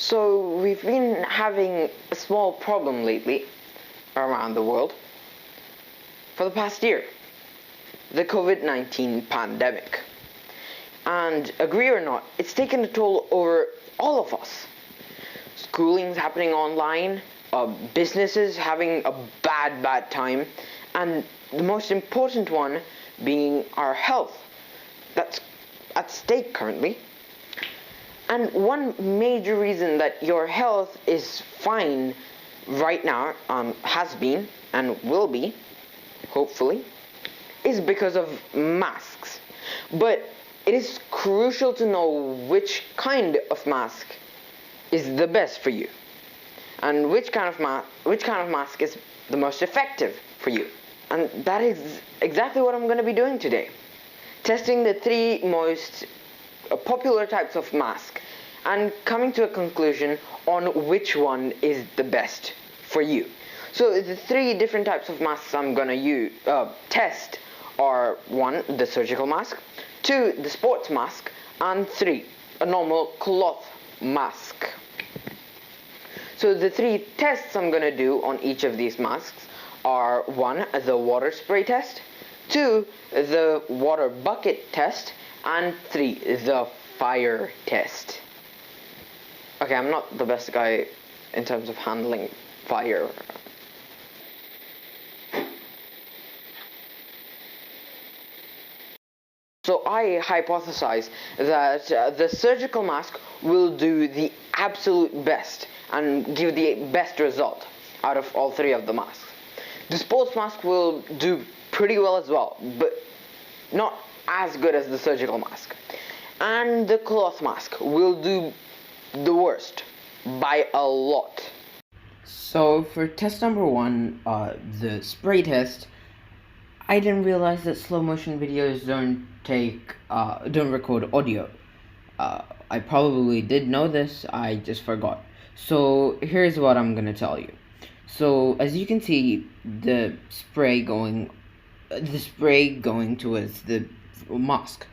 So we've been having a small problem lately around the world for the past year, the COVID-19 pandemic. And agree or not, it's taken a toll over all of us. Schooling's happening online, businesses having a bad time, and the most important one being our health. That's at stake currently. And one major reason that your health is fine right now, has been and will be, hopefully, is because of masks. But it is crucial to know which kind of mask is the best for you, and which kind of mask is the most effective for you. And that is exactly what I'm going to be doing today. Testing the three most popular types of mask and coming to a conclusion on which one is the best for you. So the three different types of masks I'm going to test are 1, the surgical mask, 2, the sports mask, and 3, a normal cloth mask. So the three tests I'm going to do on each of these masks are 1, the water spray test, 2, the water bucket test, and 3, the fire test. Okay, I'm not the best guy in terms of handling fire. So I hypothesize that the surgical mask will do the absolute best and give the best result out of all three of the masks. The sports mask will do pretty well as well, but not as good as the surgical mask. And the cloth mask will do the worst by a lot. So for test number 1, the spray test, I didn't realize that slow motion videos don't record audio. I probably did know this, I just forgot. So here's what I'm gonna tell you. So as you can see, the spray going towards the mask.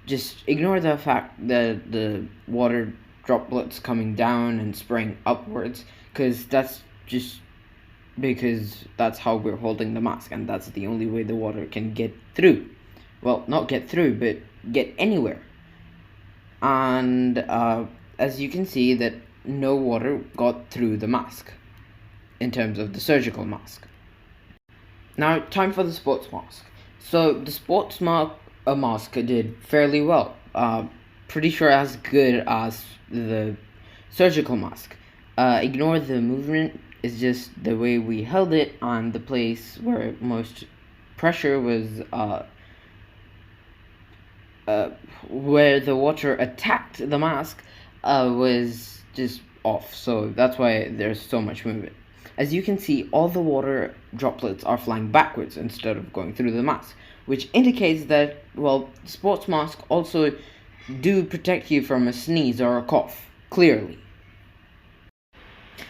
Just ignore the fact that the water droplets coming down and spraying upwards, because that's how we're holding the mask, and that's the only way the water can get through. Well, not get through, but get anywhere. And as you can see, that no water got through the mask in terms of the surgical mask. Now, time for the sports mask. So the sports mask did fairly well. Pretty sure as good as the surgical mask. Ignore the movement. It's just the way we held it on the place where most pressure was, where the water attacked the mask, was just off. So that's why there's so much movement. As you can see, all the water droplets are flying backwards instead of going through the mask, which indicates that, well, sports masks also do protect you from a sneeze or a cough, clearly.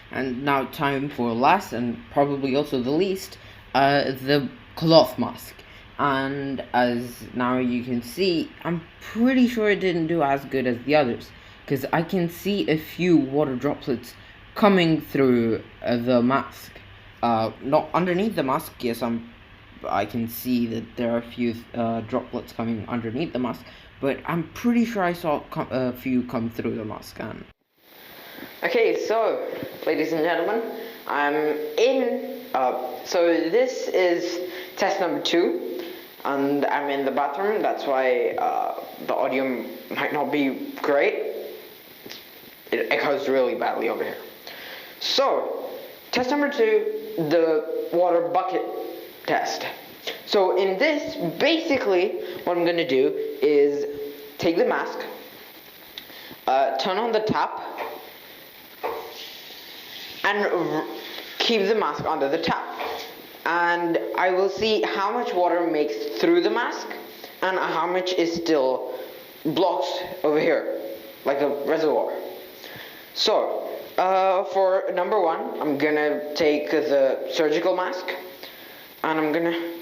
And now time for last, and probably also the least, the cloth mask. And as now you can see, I'm pretty sure it didn't do as good as the others, because I can see a few water droplets coming through the mask. Not underneath the mask. Yes, I can see that there are a few droplets coming underneath the mask, but I'm pretty sure I saw a few come through the mask. Okay, so ladies and gentlemen, I'm in. So this is test number 2, and I'm in the bathroom. That's why the audio might not be great. It echoes really badly over here. So, test number 2, the water bucket test. So in this, basically, what I'm going to do is take the mask, turn on the tap, and keep the mask under the tap. And I will see how much water makes through the mask and how much is still blocked over here, like a reservoir. So, for number 1, I'm gonna take the surgical mask, and I'm gonna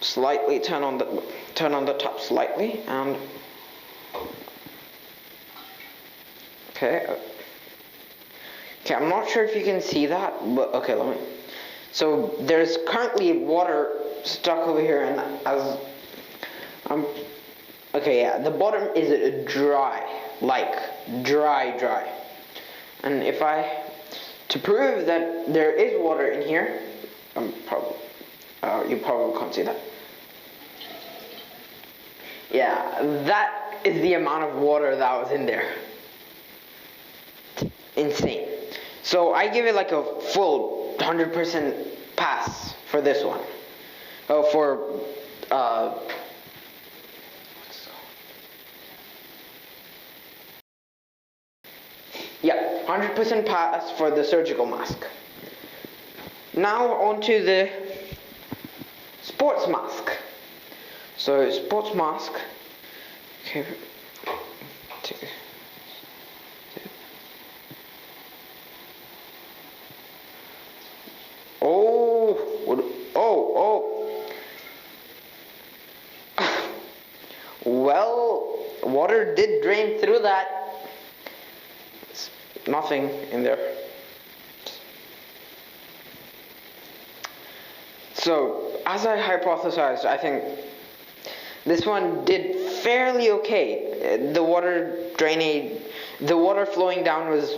slightly turn on the top slightly, and Okay. Okay, I'm not sure if you can see that, but okay, let me. So there's currently water stuck over here, and as okay, yeah, the bottom is dry, like dry. And if to prove that there is water in here, you probably can't see that. Yeah, that is the amount of water that was in there. Insane. So I give it like a full 100% pass for this one. Oh, for yeah, 100% pass for the surgical mask. Now onto the sports mask. So sports mask. Okay. Well, water did drain through that. It's nothing in there. So, as I hypothesized, I think this one did fairly okay. The water flowing down was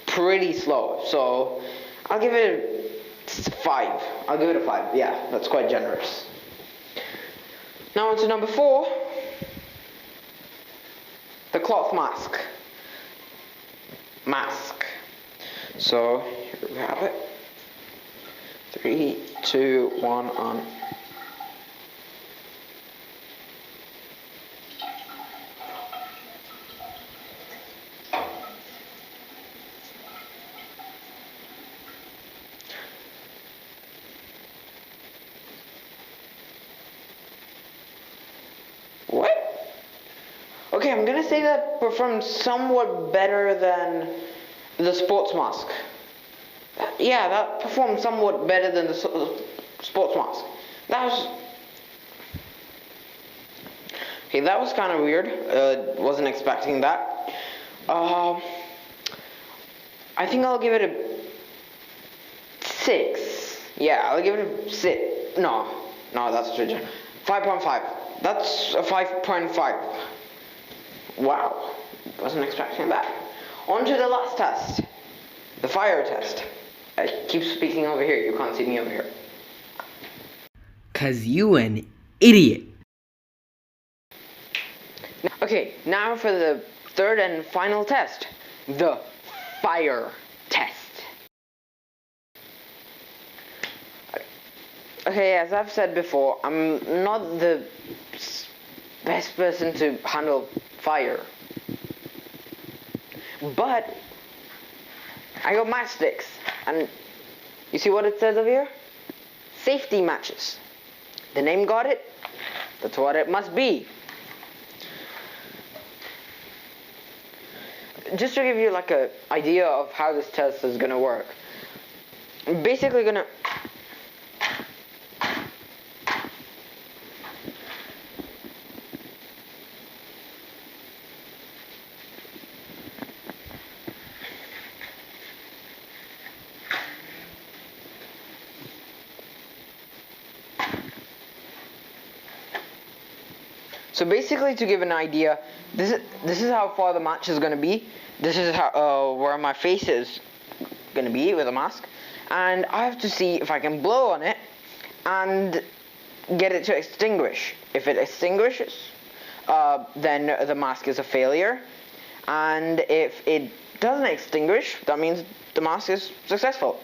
pretty slow. So, I'll give it a 5. I'll give it a 5. Yeah, that's quite generous. Now on to number 4. The cloth mask. So here we have it. 3, 2, 1 on. What? Okay, I'm gonna say that performed somewhat better than the sports mask. Yeah, that performed somewhat better than the sports mask. That was kind of weird. Wasn't expecting that. I think I'll give it a 6. Yeah, I'll give it a 6. No, that's a 5.5. That's a 5.5. Wow, wasn't expecting that. On to the last test, the fire test. I keep speaking over here, you can't see me over here. 'Cause you an idiot. Okay, now for the third and final test, the fire test. Okay, as I've said before, I'm not the best person to handle fire. But I got matchsticks, and you see what it says over here? Safety matches. The name got it, that's what it must be. Just to give you like an idea of how this test is gonna work, I'm basically gonna So basically, to give an idea, this is how far the match is going to be. This is how where my face is going to be with a mask, and I have to see if I can blow on it and get it to extinguish. If it extinguishes, then the mask is a failure, and if it doesn't extinguish, that means the mask is successful.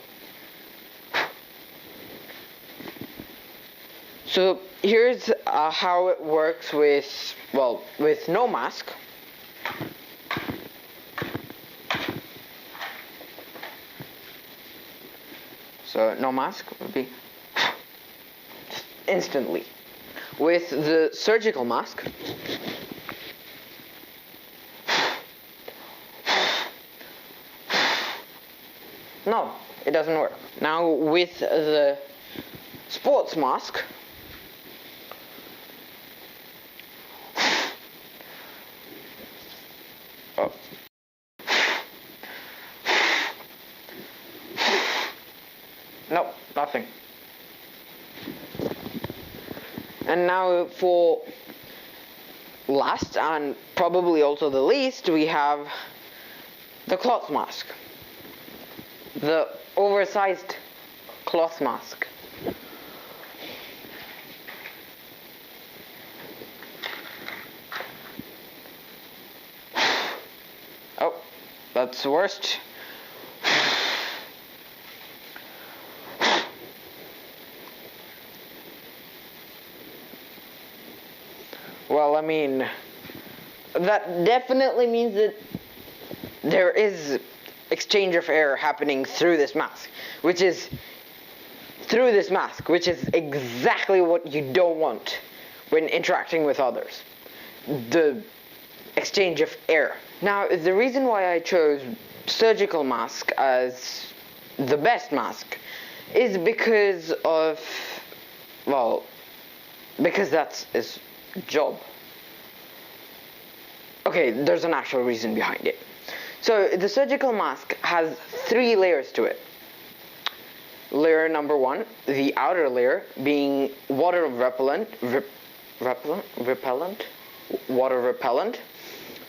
So here's how it works with no mask. So no mask would be instantly. With the surgical mask, no, it doesn't work. Now with the sports mask, nothing. And now for last and probably also the least, we have the cloth mask. The oversized cloth mask. Oh, that's the worst. Well, I mean, that definitely means that there is exchange of air happening through this mask, which is exactly what you don't want when interacting with others. The exchange of air. Now, the reason why I chose surgical mask as the best mask is because of, well, because that's his job. Okay, there's an actual reason behind it. So the surgical mask has 3 layers to it. Layer number 1, the outer layer, being water repellent.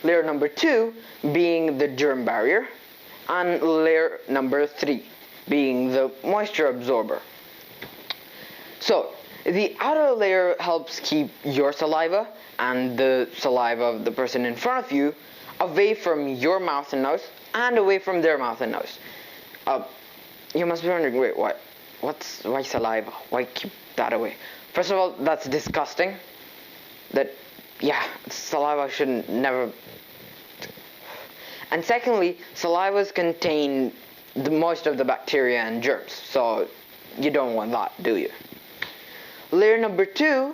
Layer number 2 being the germ barrier, and layer number 3 being the moisture absorber. So the outer layer helps keep your saliva and the saliva of the person in front of you away from your mouth and nose and away from their mouth and nose. You must be wondering, wait, why saliva? Why keep that away? First of all, that's disgusting. Saliva should never. And secondly, salivas contain most of the bacteria and germs, so you don't want that, do you? Layer number 2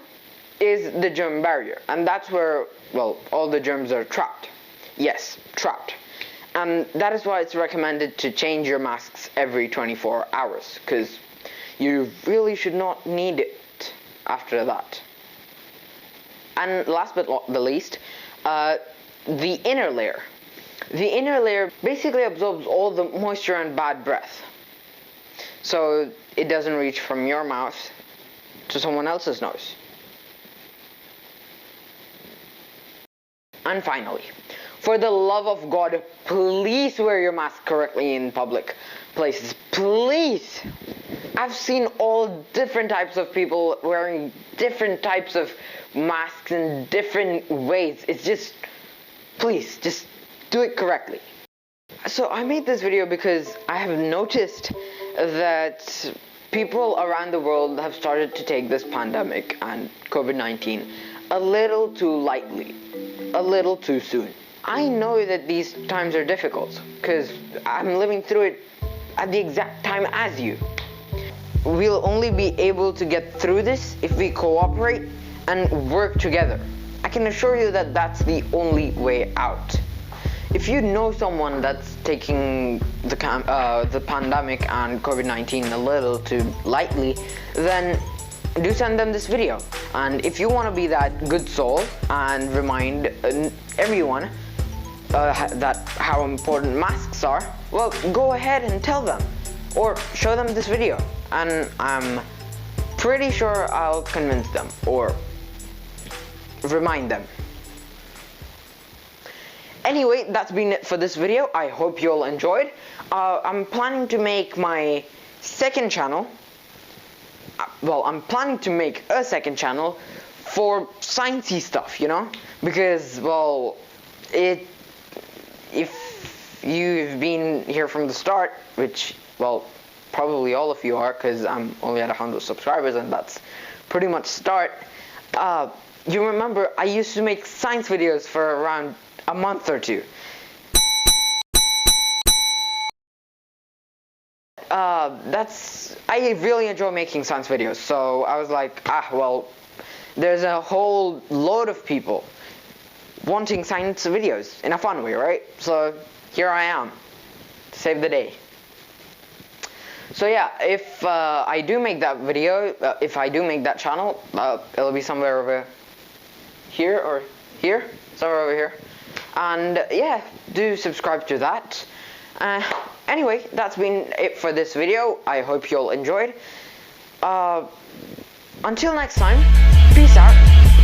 is the germ barrier, and that's where, well, all the germs are trapped. Yes, trapped. And that is why it's recommended to change your masks every 24 hours, because you really should not need it after that. And last but not the least, the inner layer. The inner layer basically absorbs all the moisture and bad breath, so it doesn't reach from your mouth to someone else's nose. And finally, for the love of God, please wear your mask correctly in public places. Please! I've seen all different types of people wearing different types of masks in different ways. It's just, please, just do it correctly. So I made this video because I have noticed that people around the world have started to take this pandemic and COVID-19 a little too lightly, a little too soon. I know that these times are difficult because I'm living through it at the exact time as you. We'll only be able to get through this if we cooperate and work together. I can assure you that that's the only way out. If you know someone that's taking the pandemic and COVID-19 a little too lightly, then do send them this video. And if you want to be that good soul and remind everyone that how important masks are, well, go ahead and tell them or show them this video, and I'm pretty sure I'll convince them or remind them. Anyway, that's been it for this video. I hope you all enjoyed. I'm planning to make my second channel. I'm planning to make a second channel for sciencey stuff, you know? Because, well, if you've been here from the start, which, well, probably all of you are, because I'm only at 100 subscribers, and that's pretty much start. You remember I used to make science videos for around a month or two. I really enjoy making science videos, so I was like, well, there's a whole load of people wanting science videos in a fun way, right? So here I am to save the day. So yeah, if I do make that video, if I do make that channel, it'll be somewhere over here or here, somewhere over here. And yeah, do subscribe to that. Anyway, that's been it for this video. I hope you all enjoyed. Until next time, peace out.